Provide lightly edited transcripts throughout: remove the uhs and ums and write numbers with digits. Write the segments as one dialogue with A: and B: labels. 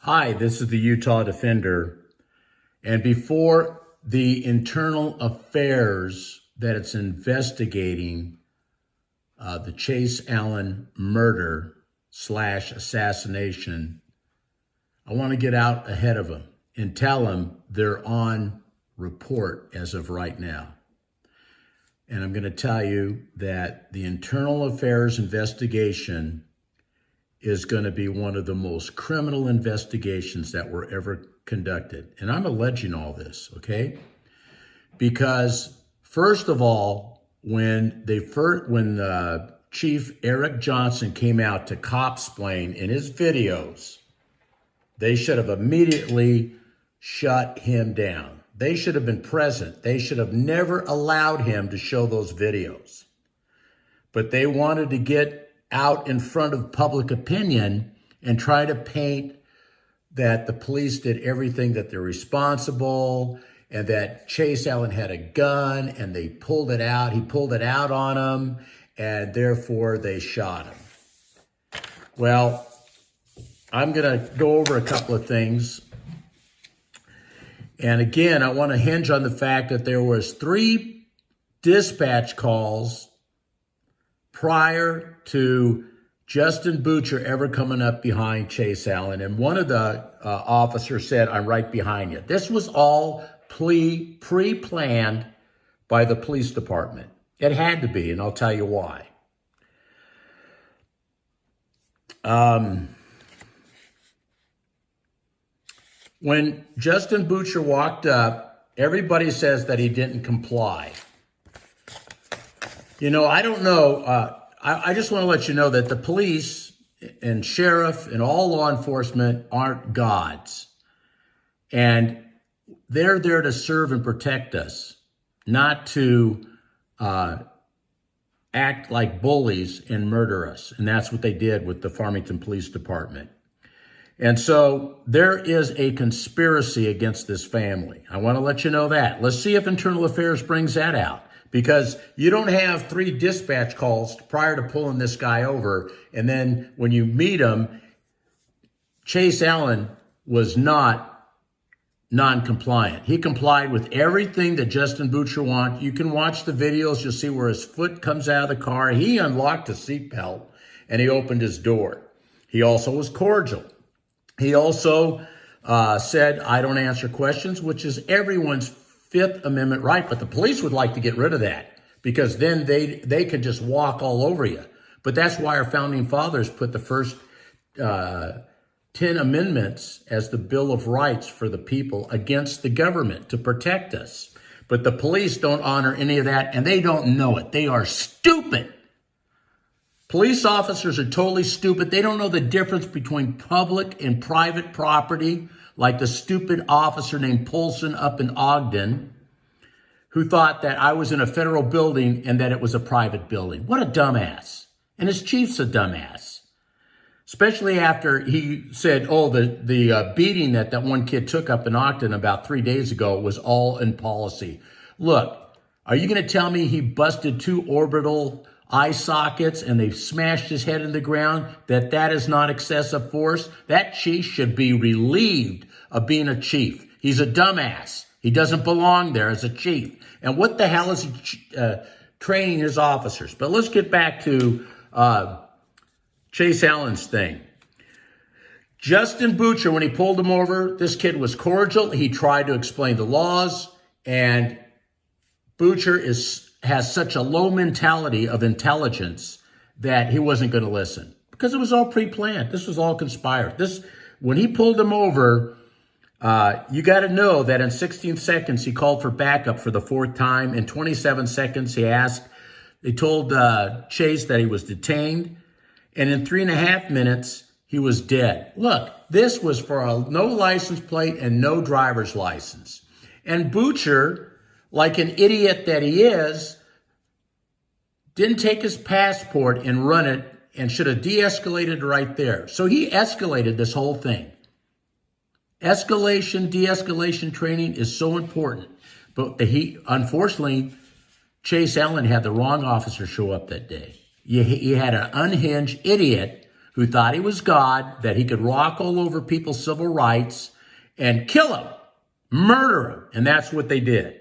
A: Hi, this is the Utah Defender. And before the internal affairs that it's investigating the Chase Allen murder / assassination, I want to get out ahead of them and tell them they're on report as of right now. And I'm going to tell you that the internal affairs investigation is going to be one of the most criminal investigations that were ever conducted. And I'm alleging all this, okay? Because first of all, when Chief Eric Johnson came out to cop-splain in his videos, they should have immediately shut him down. They should have been present. They should have never allowed him to show those videos. But they wanted to get out in front of public opinion and try to paint that the police did everything, that they're responsible, and that Chase Allen had a gun and they pulled it out. He pulled it out on them, and therefore they shot him. Well, I'm going to go over a couple of things. And again, I want to hinge on the fact that there was 3 dispatch calls prior to Justin Butcher ever coming up behind Chase Allen. And one of the officers said, "I'm right behind you." This was all pre-planned by the police department. It had to be, and I'll tell you why. When Justin Butcher walked up, everybody says that he didn't comply. You know, I don't know. I just want to let you know that the police and sheriff and all law enforcement aren't gods. And they're there to serve and protect us, not to act like bullies and murder us. And that's what they did with the Farmington Police Department. And so there is a conspiracy against this family. I want to let you know that. Let's see if Internal Affairs brings that out. Because you don't have 3 dispatch calls prior to pulling this guy over. And then when you meet him, Chase Allen was not non-compliant. He complied with everything that Justin Butcher wanted. You can watch the videos. You'll see where his foot comes out of the car. He unlocked his seatbelt and he opened his door. He also was cordial. He also said, "I don't answer questions," which is everyone's Fifth Amendment right, but the police would like to get rid of that because then they could just walk all over you. But that's why our founding fathers put the first 10 amendments as the Bill of Rights for the people against the government to protect us. But the police don't honor any of that, and they don't know it. They are stupid. Police officers are totally stupid. They don't know the difference between public and private property, like the stupid officer named Polson up in Ogden, who thought that I was in a federal building and that it was a private building. What a dumbass. And his chief's a dumbass. Especially after he said, oh, the beating that one kid took up in Ogden about 3 days ago was all in policy. Look, are you going to tell me he busted 2 orbital eye sockets and they smashed his head in the ground, that is not excessive force? That chief should be relieved of being a chief. He's a dumbass. He doesn't belong there as a chief. And what the hell is he training his officers? But let's get back to Chase Allen's thing. Justin Butcher, when he pulled him over, this kid was cordial. He tried to explain the laws, and Butcher has such a low mentality of intelligence that he wasn't going to listen because it was all pre-planned. This was all conspired. When he pulled him over, you got to know that in 16 seconds, he called for backup for the 4th time. In 27 seconds, they told Chase that he was detained. And in 3.5 minutes, he was dead. Look, this was for no license plate and no driver's license. And Butcher, like an idiot that he is, didn't take his passport and run it and should have de-escalated right there. So he escalated this whole thing. Escalation, de-escalation training is so important. But unfortunately, Chase Allen had the wrong officer show up that day. You had an unhinged idiot who thought he was God, that he could walk all over people's civil rights and kill them, murder them. And that's what they did.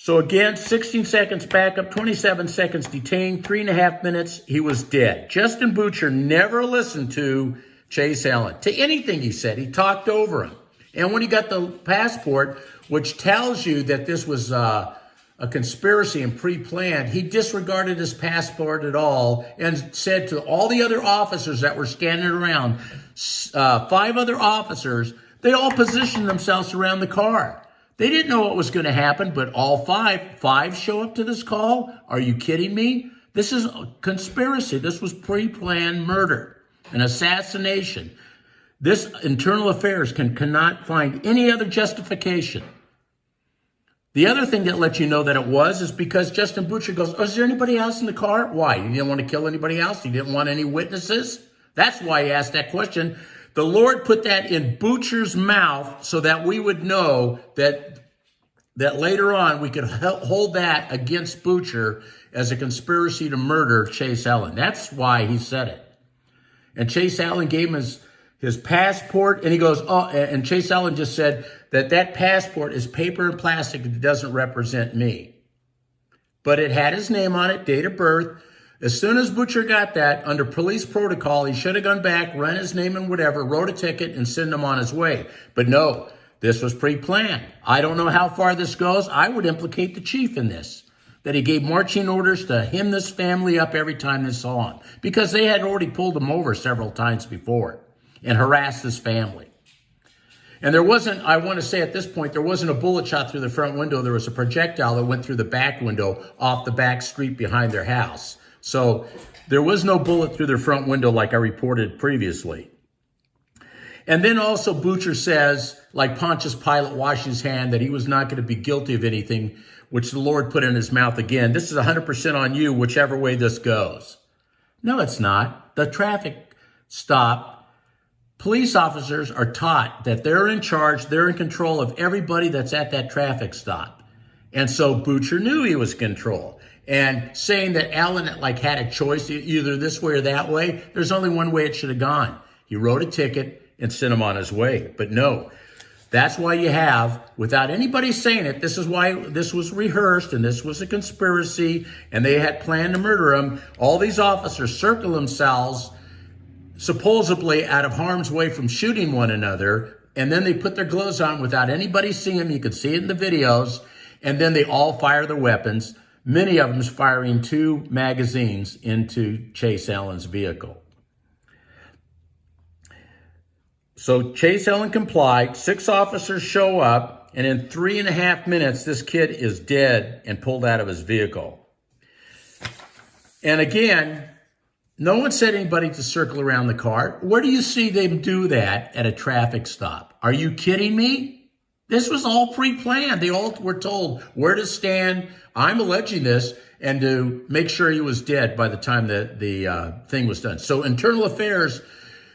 A: So again, 16 seconds backup, 27 seconds detained, 3.5 minutes, he was dead. Justin Butcher never listened to Chase Allen, to anything he said. He talked over him. And when he got the passport, which tells you that this was a conspiracy and pre-planned, he disregarded his passport at all and said to all the other officers that were standing around, 5 other officers, they all positioned themselves around the car. They didn't know what was going to happen, but all five show up to this call? Are you kidding me? This is a conspiracy. This was pre-planned murder, an assassination. This internal affairs cannot find any other justification. The other thing that lets you know that it was is because Justin Butcher goes, oh, is there anybody else in the car? Why? You didn't want to kill anybody else? You didn't want any witnesses? That's why he asked that question. The Lord put that in Butcher's mouth so that we would know that later on we could hold that against Butcher as a conspiracy to murder Chase Allen. That's why he said it. And Chase Allen gave him his passport, and he goes, oh, and Chase Allen just said that passport is paper and plastic. It doesn't represent me. But it had his name on it, date of birth. As soon as Butcher got that, under police protocol, he should have gone back, run his name and whatever, wrote a ticket, and sent him on his way. But no, this was pre-planned. I don't know how far this goes. I would implicate the chief in this, that he gave marching orders to hem this family up every time they saw him, because they had already pulled him over several times before and harassed his family. And there wasn't, I want to say at this point, there wasn't a bullet shot through the front window. There was a projectile that went through the back window off the back street behind their house. So there was no bullet through their front window like I reported previously. And then also Butcher says, like Pontius Pilate washing his hand, that he was not going to be guilty of anything, which the Lord put in his mouth again. This is 100% on you, whichever way this goes. No, it's not. The traffic stop, police officers are taught that they're in charge, they're in control of everybody that's at that traffic stop. And so Butcher knew he was in control. And saying that Allen had a choice, either this way or that way, there's only one way it should have gone. He wrote a ticket and sent him on his way. But no, that's why you have, without anybody saying it, this is why this was rehearsed and this was a conspiracy and they had planned to murder him. All these officers circle themselves supposedly out of harm's way from shooting one another, and then they put their gloves on without anybody seeing them. You can see it in the videos, and then they all fire their weapons, many of them firing 2 magazines into Chase Allen's vehicle. So Chase Allen complied, 6 officers show up, and in 3.5 minutes, this kid is dead and pulled out of his vehicle. And again, no one said anybody to circle around the car. Where do you see them do that at a traffic stop? Are you kidding me? This was all pre-planned. They all were told where to stand. I'm alleging this, and to make sure he was dead by the time the thing was done. So internal affairs,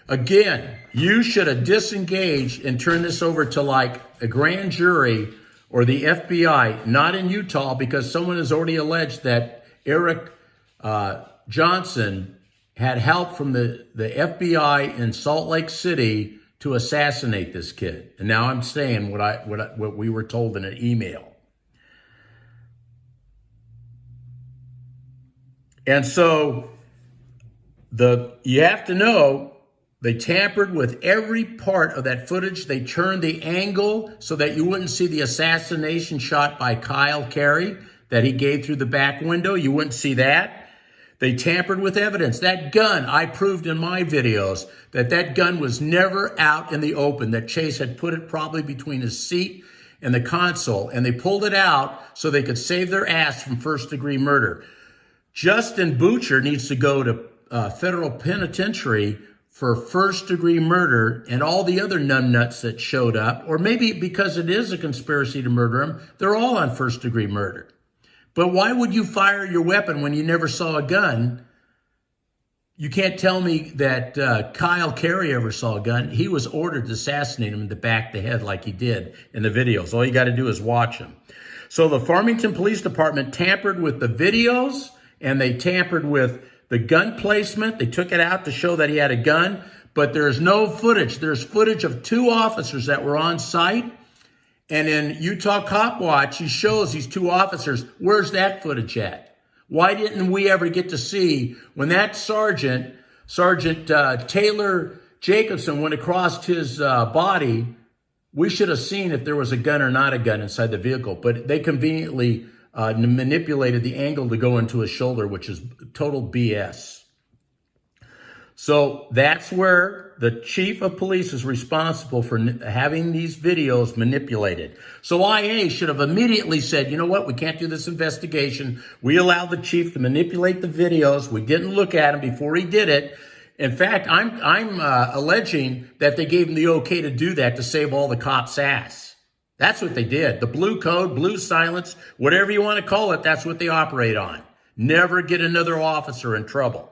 A: again, you should have disengaged and turned this over to like a grand jury or the FBI, not in Utah, because someone has already alleged that Eric Johnson had help from the FBI in Salt Lake City to assassinate this kid. And now I'm saying what we were told in an email. And so you have to know, they tampered with every part of that footage. They turned the angle so that you wouldn't see the assassination shot by Kyle Carey that he gave through the back window. You wouldn't see that. They tampered with evidence. That gun, I proved in my videos that gun was never out in the open, that Chase had put it probably between his seat and the console, and they pulled it out so they could save their ass from first-degree murder. Justin Butcher needs to go to federal penitentiary for first-degree murder, and all the other numbnuts that showed up, or maybe because it is a conspiracy to murder him, they're all on first-degree murder. But why would you fire your weapon when you never saw a gun? You can't tell me that Kyle Carey ever saw a gun. He was ordered to assassinate him in the back of the head like he did in the videos. All you got to do is watch him. So the Farmington Police Department tampered with the videos, and they tampered with the gun placement. They took it out to show that he had a gun, but there's no footage. There's footage of 2 officers that were on site. And in Utah Cop Watch, he shows these 2 officers. Where's that footage at? Why didn't we ever get to see when that Sergeant Taylor Jacobson went across his body? We should have seen if there was a gun or not a gun inside the vehicle, but they conveniently manipulated the angle to go into his shoulder, which is total BS. So that's where the chief of police is responsible for having these videos manipulated. So IA should have immediately said, you know what, we can't do this investigation. We allowed the chief to manipulate the videos. We didn't look at him before he did it. In fact, I'm alleging that they gave him the okay to do that to save all the cops' ass. That's what they did. The blue code, blue silence, whatever you want to call it, that's what they operate on. Never get another officer in trouble.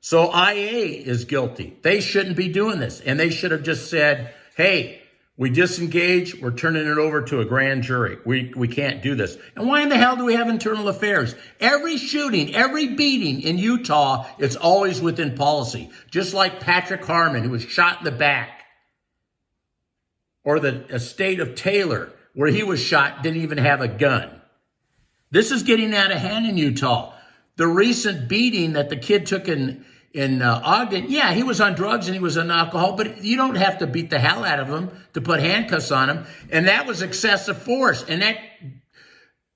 A: So IA is guilty. They shouldn't be doing this. And they should have just said, hey, we disengage. We're turning it over to a grand jury. We can't do this. And why in the hell do we have internal affairs? Every shooting, every beating in Utah, it's always within policy. Just like Patrick Harmon, who was shot in the back. Or the estate of Taylor, where he was shot, didn't even have a gun. This is getting out of hand in Utah. The recent beating that the kid took in Ogden, yeah, he was on drugs and he was on alcohol, but you don't have to beat the hell out of him to put handcuffs on him. And that was excessive force. And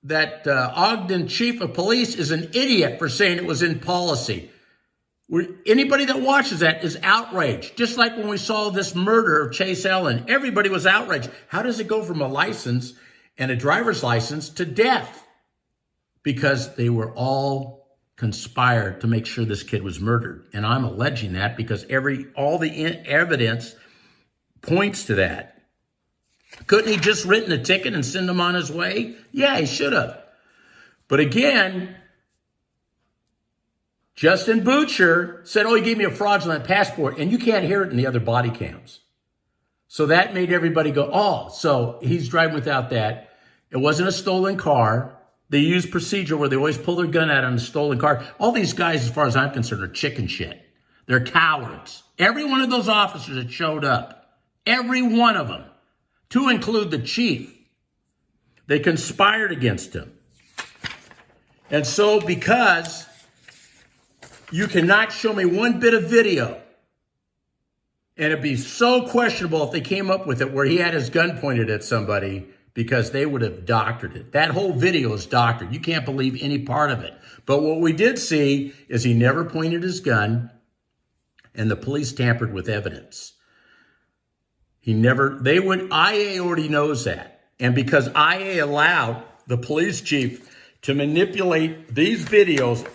A: that Ogden chief of police is an idiot for saying it was in policy. Anybody that watches that is outraged. Just like when we saw this murder of Chase Ellen, everybody was outraged. How does it go from a license and a driver's license to death? Because they were all conspired to make sure this kid was murdered. And I'm alleging that because all the evidence points to that. Couldn't he just written a ticket and send him on his way? Yeah, he should have. But again, Justin Butcher said, oh, he gave me a fraudulent passport, and you can't hear it in the other body cams. So that made everybody go, oh, so he's driving without that. It wasn't a stolen car. They use procedure where they always pull their gun out on a stolen car. All these guys, as far as I'm concerned, are chicken shit. They're cowards. Every one of those officers that showed up, every one of them, to include the chief, they conspired against him. And so because you cannot show me one bit of video, and it'd be so questionable if they came up with it where he had his gun pointed at somebody, because they would have doctored it. That whole video is doctored. You can't believe any part of it. But what we did see is he never pointed his gun, and the police tampered with evidence. IA already knows that. And because IA allowed the police chief to manipulate these videos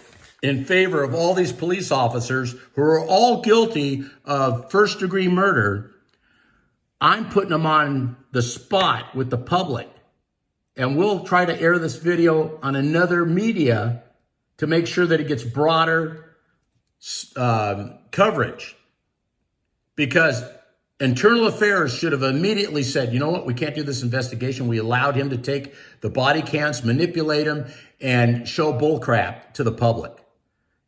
A: in favor of all these police officers who are all guilty of first-degree murder, I'm putting them on the spot with the public. And we'll try to air this video on another media to make sure that it gets broader coverage. Because internal affairs should have immediately said, you know what, we can't do this investigation. We allowed him to take the body cams, manipulate them, and show bullcrap to the public.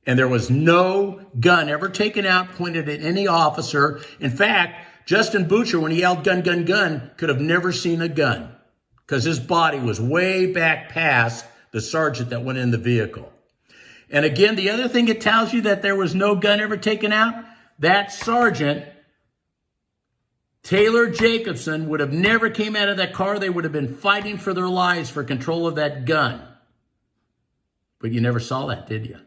A: And there was no gun ever taken out, pointed at any officer. In fact, Justin Butcher, when he yelled gun, gun, gun, could have never seen a gun because his body was way back past the sergeant that went in the vehicle. And again, the other thing it tells you that there was no gun ever taken out, that sergeant, Taylor Jacobson, would have never came out of that car. They would have been fighting for their lives for control of that gun. But you never saw that, did you?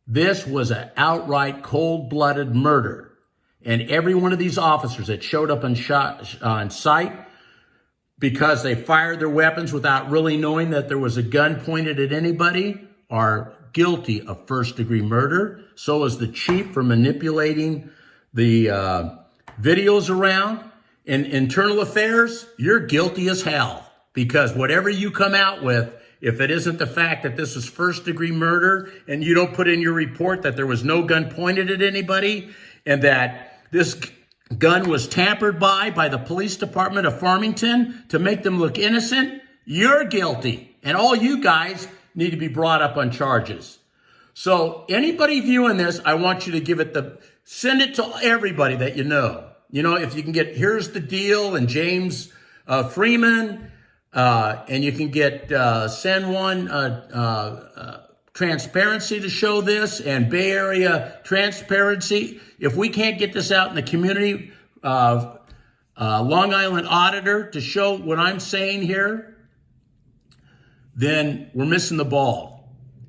A: This was an outright cold-blooded murder. And every one of these officers that showed up on site because they fired their weapons without really knowing that there was a gun pointed at anybody are guilty of first-degree murder. So is the chief for manipulating the videos around. In internal affairs, you're guilty as hell because whatever you come out with, if it isn't the fact that this was first-degree murder and you don't put in your report that there was no gun pointed at anybody and that this gun was tampered by the police department of Farmington to make them look innocent, you're guilty. And all you guys need to be brought up on charges. So anybody viewing this, I want you to send it to everybody that you know. You know, if you can get Here's the Deal and James Freeman, and you can get Send One Transparency to show this, and Bay Area Transparency. If we can't get this out in the community, Long Island Auditor to show what I'm saying here, then we're missing the ball.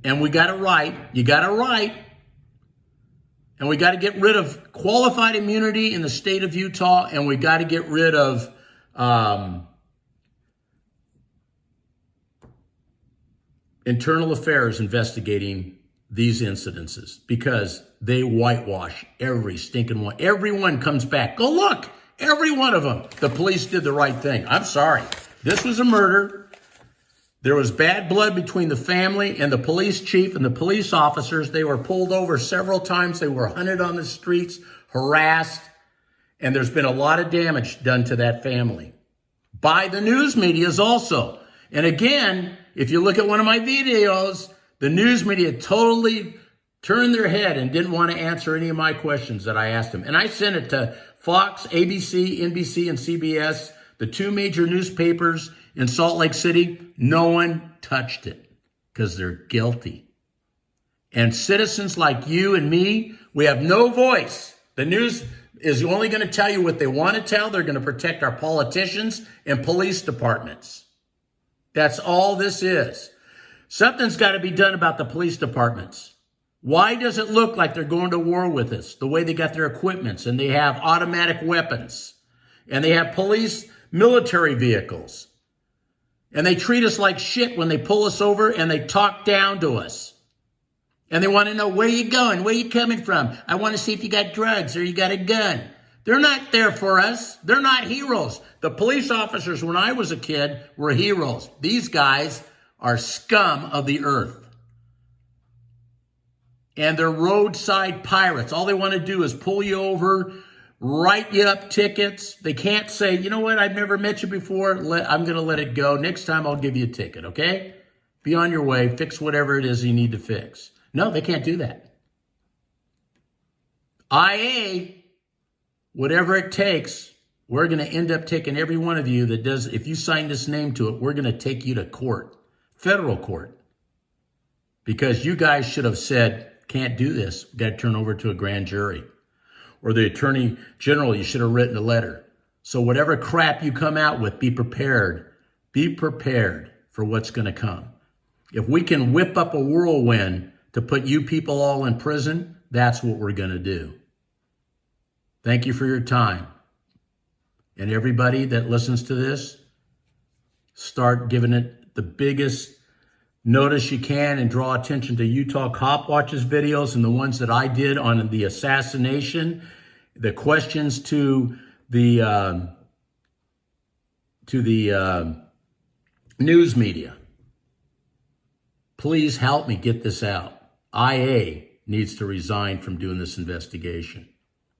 A: And we got it right. You got it right. And we got to get rid of qualified immunity in the state of Utah, and we got to get rid of internal affairs investigating these incidences, because they whitewash every stinking one. Everyone comes back. Go look. Every one of them. The police did the right thing. I'm sorry. This was a murder. There was bad blood between the family and the police chief and the police officers. They were pulled over several times. They were hunted on the streets, harassed, and there's been a lot of damage done to that family by the news medias also. And again, if you look at one of my videos, the news media totally turned their head and didn't want to answer any of my questions that I asked them. And I sent it to Fox, ABC, NBC, and CBS, the two major newspapers in Salt Lake City. No one touched it because they're guilty. And citizens like you and me, we have no voice. The news is only going to tell you what they want to tell. They're going to protect our politicians and police departments. That's all this is. Something's got to be done about the police departments. Why does it look like they're going to war with us? The way they got their equipments, and they have automatic weapons, and they have police military vehicles. And they treat us like shit when they pull us over, and they talk down to us. And they want to know, where you going? Where you coming from? I want to see if you got drugs or you got a gun. They're not there for us. They're not heroes. The police officers when I was a kid were heroes. These guys are scum of the earth. And they're roadside pirates. All they want to do is pull you over, write you up tickets. They can't say, you know what, I've never met you before. I'm going to let it go. Next time I'll give you a ticket, okay? Be on your way. Fix whatever it is you need to fix. No, they can't do that. IA, whatever it takes, we're going to end up taking every one of you that does, if you sign this name to it, we're going to take you to court, federal court. Because you guys should have said, can't do this. We've got to turn over to a grand jury. Or the attorney general, you should have written a letter. So whatever crap you come out with, be prepared. Be prepared for what's going to come. If we can whip up a whirlwind to put you people all in prison, that's what we're going to do. Thank you for your time. And everybody that listens to this, start giving it the biggest notice you can and draw attention to Utah Cop Watch's videos and the ones that I did on the assassination, the questions to the news media. Please help me get this out. IA needs to resign from doing this investigation,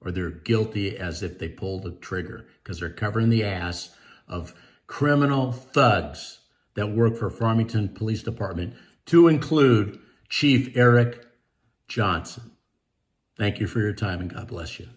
A: or they're guilty as if they pulled the trigger, because they're covering the ass of criminal thugs that work for Farmington Police Department, to include Chief Eric Johnson. Thank you for your time, and God bless you.